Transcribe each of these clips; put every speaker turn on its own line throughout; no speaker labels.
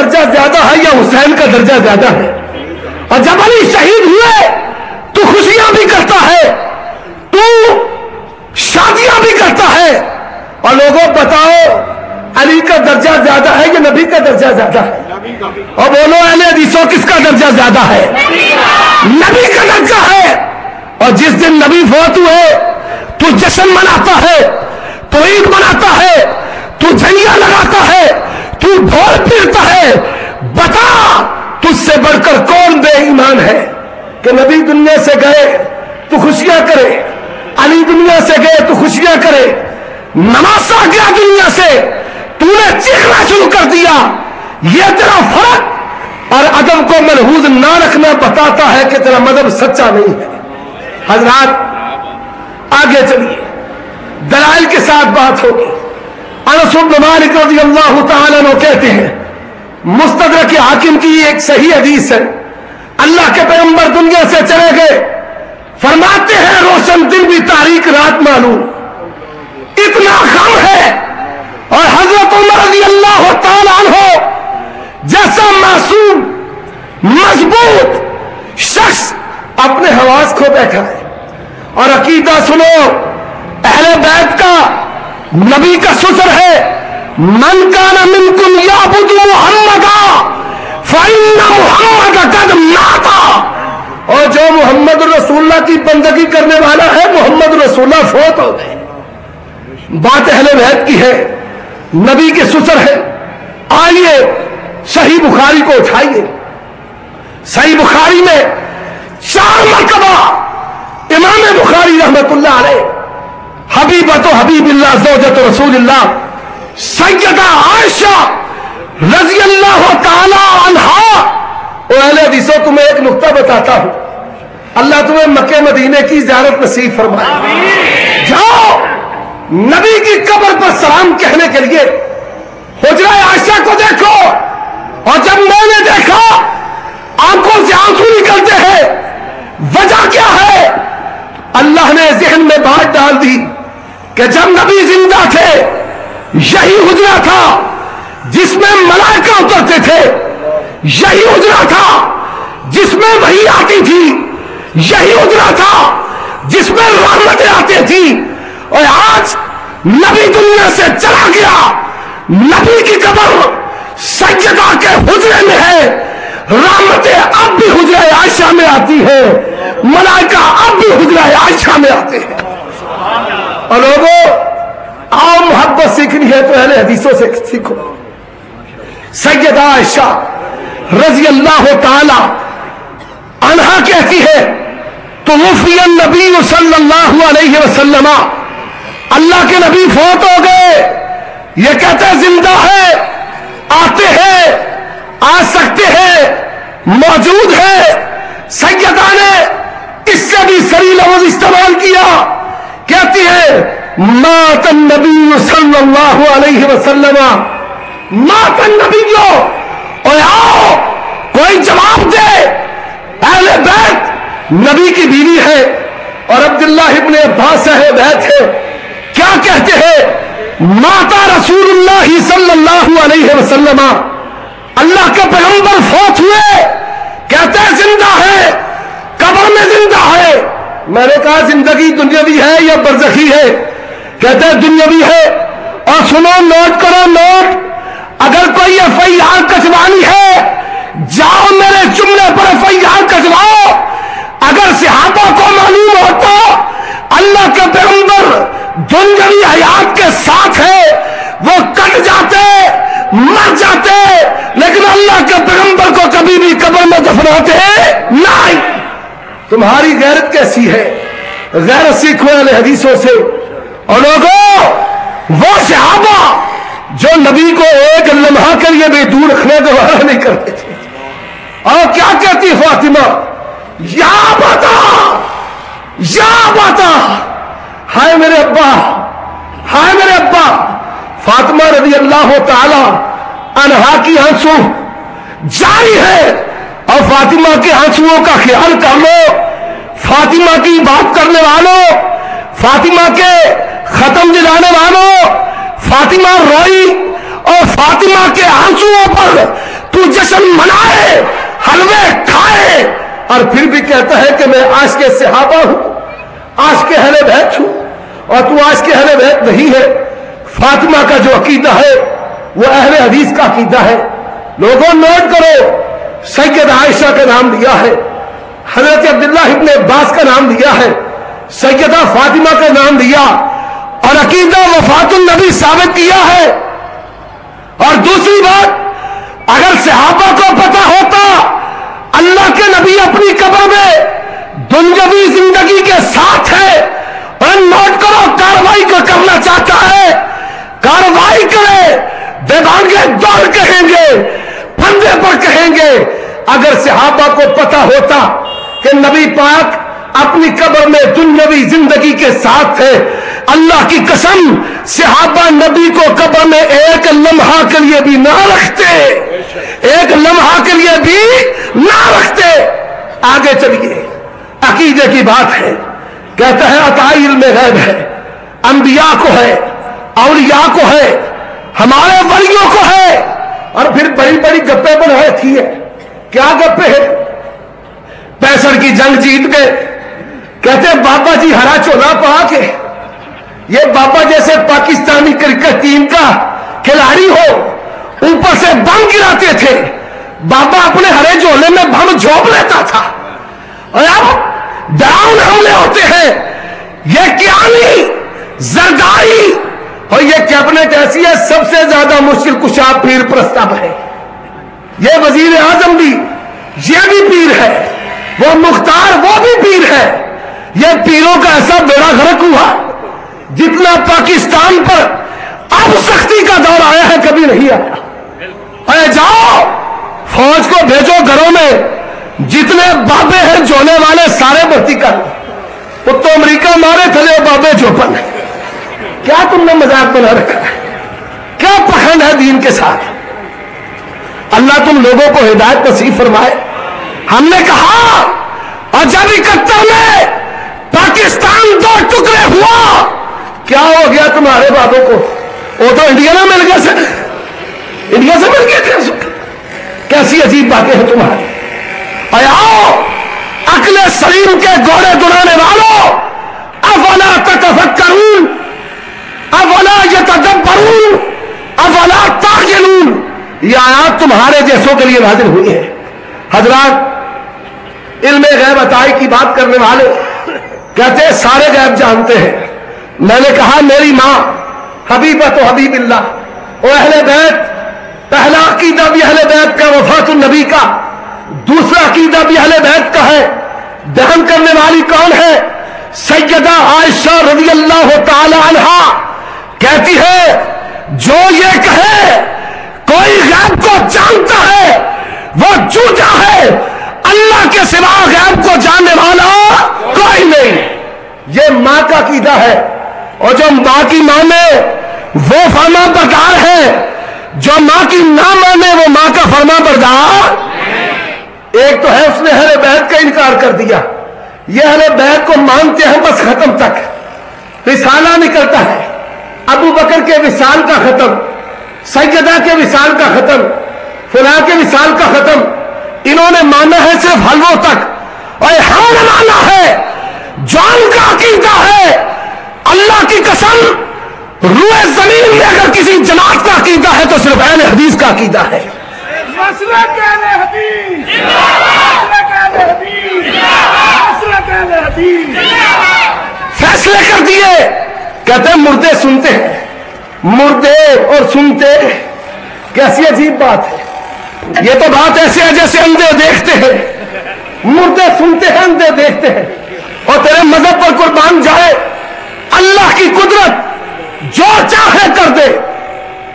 درجہ زیادہ ہے یا حسین کا درجہ زیادہ ہے؟ اور جب علی شہید ہوئے تو خوشیاں بھی کرتا ہے، تو شادیاں بھی کرتا ہے، اور لوگوں بتاؤ علی کا درجہ زیادہ ہے یا نبی کا درجہ زیادہ ہے؟ اور بولو اہل حدیثوں کس کا درجہ زیادہ ہے؟ نبی کا درجہ ہے۔ اور جس دن نبی فوت ہوئے تو جشن مناتا ہے، تو عید مناتا ہے، تو جھنڈیاں لگاتا ہے، تو ڈھول پیٹتا ہے۔ بتا تجھ سے بڑھ کر کون بے ایمان ہے کہ نبی دنیا سے گئے تو خوشیاں کرے، علی دنیا سے گئے تو خوشیاں کرے، نماز آ گیا دنیا سے تو نے چیخنا شروع کر دیا۔ یہ تیرا فرق اور ادب کو ملحوظ نہ رکھنا بتاتا ہے کہ تیرا مذہب سچا نہیں ہے۔ حضرات آگے چلیے، دلائل کے ساتھ بات ہوگی۔ انس بن مالک رضی اللہ تعالیٰ عنہ کہتے ہیں، مستدرک حاکم کی ایک صحیح حدیث ہے، اللہ کے پیغمبر دنیا سے چلے گئے، فرماتے ہیں روشن دن بھی تاریک رات معلوم، اتنا غم ہے۔ اور حضرت عمر رضی اللہ تعالیٰ عنہ جیسا معصوم مضبوط شخص اپنے حواس کھو بیٹھا ہے۔ اور عقیدہ سنو اہل بیت کا، نبی کا سسر ہے، من کان منکم یعبد محمدا فإن محمد قد مات، اور جو محمد رسول اللہ کی بندگی کرنے والا ہے محمد رسول اللہ فوت ہو گئے۔ بات اہل بیت کی ہے، نبی کے سسر ہے۔ آئیے صحیح بخاری کو اٹھائیے، صحیح بخاری میں 4 مرتبہ امام بخاری رحمت اللہ علیہ حبیبۃ حبیب اللہ زوجۃ رسول اللہ سیدہ عائشہ رضی اللہ تعالی عنہا۔ اور اہل حدیثوں تمہیں ایک نقطہ بتاتا ہوں، اللہ تمہیں مکہ مدینے کی زیارت نصیب فرمائے۔ جاؤ نبی کی قبر پر سلام کہنے کے لیے حجرہ عائشہ کو دیکھو، اور جب میں نے دیکھا آنکھوں سے آنسو نکلتے ہیں، وجہ کیا ہے؟ اللہ نے ذہن میں بات ڈال دی کہ جب نبی زندہ تھے یہی حجرہ تھا جس میں ملائکہ اترتے تھے، یہی حجرہ تھا جس میں وحی آتی تھی، یہی حجرہ تھا جس میں رحمتیں آتی تھی۔ اور آج نبی دنیا سے چلا گیا، نبی کی قبر سیدہ کے حجرے میں ہے، رحمتیں اب بھی حجرہ عائشہ میں آتی ہے، ملائکہ اب بھی حجرہ عائشہ میں آتے ہیں۔ اور لوگوں آؤ محبت سیکھنی ہے تو اہل حدیثوں سے سیکھو۔ سیدہ عائشہ رضی اللہ تعالی عنہا کہتی ہے، توفی النبی صلی اللہ علیہ وسلم، اللہ کے نبی فوت ہو گئے، یہ کہتے ہیں زندہ ہے، آتے ہیں، آ سکتے ہیں، موجود ہے۔ سیدہ نے اس سے بھی صریح لفظ استعمال کیا، کہتی ہے مات النبی صلی اللہ علیہ وسلم، مات النبی۔ اور آؤ کوئی جواب دے، اہل بیت نبی کی بیوی ہے اور عبداللہ ابن عباس اہل بیت ہے، کیا کہتے ہیں؟ ماتا رسول اللہ صلی اللہ علیہ وسلم، اللہ کے پیغمبر فوت ہوئے، کہتے ہیں زندہ ہے، قبر میں زندہ ہے۔ میں نے کہا زندگی دنیاوی ہے یا برزخی ہے؟ کہتے ہیں دنیاوی ہے۔ اور سنو، نوٹ کرو، نوٹ، اگر کوئی FIR کچوانی ہے جاؤ میرے جملے پر FIR کچواؤ۔ اگر صحابہ کو معلوم ہوتا اللہ کے پیغمبر دنیاوی حیات کے ساتھ ہے وہ کٹ جاتے، مر جاتے، لیکن اللہ کے پیغمبر کو کبھی بھی قبر میں دفناتے نہیں۔ تمہاری غیرت کیسی ہے؟ غیرت سیکھو اہل حدیثوں سے۔ اور لوگوں وہ صحابہ جو نبی کو ایک لمحہ کے لیے بھی دور رکھنے گوارا نہیں کرتے تھے۔ اور کیا کہتی فاطمہ؟ یا باتا، یا باتا، ہائے میرے ابا، ہائے میرے ابا۔ فاطمہ رضی اللہ تعالی عنہا کی آنسو جاری ہے، اور فاطمہ کے آنسوؤں کا خیال کر لو۔ فاطمہ کی بات کرنے والوں، فاطمہ کے ختم دلانے والوں، فاطمہ روئی اور فاطمہ کے آنسوؤں پر تو تو جشن منائے، حلوے کھائے، اور پھر بھی کہتا ہے کہ میں عاشق صحابہ ہوں، عاشق اہل بیت ہوں، اور تو عاشق اہل بیت نہیں ہے۔ فاطمہ کا جو عقیدہ ہے وہ اہل حدیث کا عقیدہ ہے۔ لوگوں نوٹ کرو، سید عائشہ کا نام لیا ہے، حضرت عبداللہ ابن عباس کا نام لیا ہے، سیدہ فاطمہ کا نام لیا، اور عقیدہ وفات النبی ثابت کیا ہے۔ اور دوسری بات، اگر صحابہ کو پتا ہوتا اللہ کے نبی اپنی قبر میں دنیاوی زندگی کے ساتھ ہے، اور نوٹ کرو کاروائی کو کرنا چاہتا ہے، کاروائی کرے، دیوانگے دور کہیں گے، پھندے پر کہیں گے۔ اگر صحابہ کو پتا ہوتا کہ نبی پاک اپنی قبر میں دنیاوی زندگی کے ساتھ ہے، اللہ کی قسم صحابہ نبی کو قبر میں ایک لمحہ کے لیے بھی نہ رکھتے، ایک لمحہ کے لیے بھی نہ رکھتے۔ آگے چلیے، عقیدے کی بات ہے، کہتا ہے عطا علم غیب ہے، انبیاء کو ہے، اولیاء کو ہے، ہمارے ولیوں کو ہے، اور پھر بڑی بڑی گپیں بڑھ رہی ہے۔ کیا گپے ہیں؟ 65 کی جنگ جیت گئے، کہتے ہیں بابا جی ہرا چولا پا کے، یہ بابا جیسے پاکستانی کرکٹ ٹیم کا کھلاڑی ہو، اوپر سے بم گراتے تھے، بابا اپنے ہرے جولے میں بم جھونپ لیتا تھا، اور اب ڈراؤن حملے ہوتے ہیں۔ یہ کیانی زرداری اور یہ کیبنٹ ایسی ہے سب سے زیادہ مشکل کشا پیر پرستاب ہے۔ یہ وزیر اعظم بھی، یہ بھی پیر ہے، وہ مختار وہ بھی پیر ہے۔ یہ پیروں کا ایسا بیڑا غرق ہوا جتنا پاکستان پر اب سختی کا دور آیا ہے کبھی نہیں آیا۔ اے جاؤ فوج کو بھیجو گھروں میں، جتنے بابے ہیں جونے والے سارے بھرتی کر، وہ تو امریکہ مارے تھلے بابے جوپن۔ کیا تم نے مذاق بنا رکھا ہے؟ کیا پخنڈ ہے دین کے ساتھ؟ اللہ تم لوگوں کو ہدایت نصیب فرمائے۔ ہم نے کہا، اور جب 71 میں پاکستان 2 ٹکڑے ہوا، کیا ہو گیا تمہارے بابوں کو؟ وہ تو انڈیا میں مل گیا سے، انڈیا سے مل گئے تھے۔ کیسی عجیب باتیں ہیں تمہاری۔ آؤ عقل سلیم کے گھوڑے دڑانے والوں، افلا تتفکرون، افلا یتدبرون، افلا تعقلون۔ یہ آیات تمہارے جیسوں کے لیے نازل ہوئی ہے۔ حضرات، علم غیب عطائی کی بات کرنے والے کہتے ہیں سارے غیب جانتے ہیں۔ میں نے کہا میری ماں حبیبہ تو حبیب اللہ، اور اہل بیت، پہلا عقیدہ بھی اہل بیت کا وفات النبی کا، دوسرا عقیدہ بھی اہل بیت کا ہے۔ دہن کرنے والی کون ہے؟ سیدہ عائشہ رضی اللہ تعالی عنہا کہتی ہے جو یہ کہے کوئی غیب کو جانتا ہے وہ جھوٹا ہے، اللہ کے سوا غیب کو جاننے والا کوئی نہیں۔ یہ ماں کا عقیدہ ہے، اور جو ماں کی مانے وہ فرما بردار ہے، جو ماں کی نہ مانے وہ ماں کا فرما بردار۔ ایک تو ہے اس نے اہل بیت کا انکار کر دیا، یہ اہل بیت کو مانتے ہیں بس ختم تک، رسالہ نکلتا ہے، ابو بکر کے وصال کا ختم، سیدہ کے وصال کا ختم، فلاں کے وصال کا ختم، انہوں نے مانا ہے صرف حلووں تک، اور ہم نے مانا ہے جان کا عقیدہ ہے۔ اللہ کی قسم، روئے زمین میں اگر کسی جماعت کا عقیدہ ہے تو صرف اہل حدیث کا عقیدہ ہے۔
مسلک اہل حدیث، مسلک اہل حدیث، مسلک اہل حدیث۔
فیصلے کر دیے، کہتے ہیں مردے سنتے ہیں، مردے اور سنتے، کیسی عجیب بات ہے۔ یہ تو بات ایسے ہے جیسے اندھے دیکھتے ہیں، مردے سنتے ہیں، اندھے دیکھتے ہیں۔ اور تیرے مذہب پر قربان جائے، اللہ کی قدرت جو چاہے کر دے،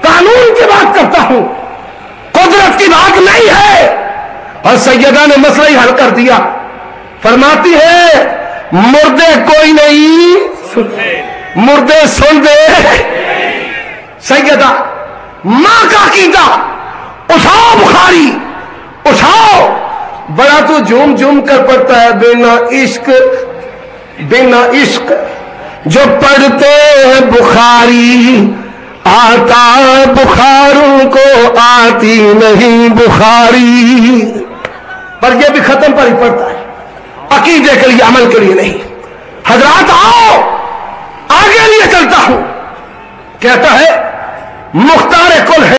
قانون کی بات کرتا ہوں، قدرت کی بات نہیں ہے۔ اور سیدہ نے مسئلہ ہی حل کر دیا، فرماتی ہے مردے کوئی نہیں، مردے سن دے۔ سیدہ ماں کا عقیدہ، اٹھاؤ بخاری اٹھاؤ، بڑا تو جھوم جھوم کر پڑتا ہے، بنا عشق بنا عشق جو پڑھتے ہیں بخاری، آتا بخاروں کو آتی نہیں بخاری، پر یہ بھی ختم پر ہی پڑتا ہے، عقیدے کے لیے عمل کے لیے نہیں۔ حضرات آؤ آگے لیے چلتا ہوں، کہتا ہے مختار کل ہے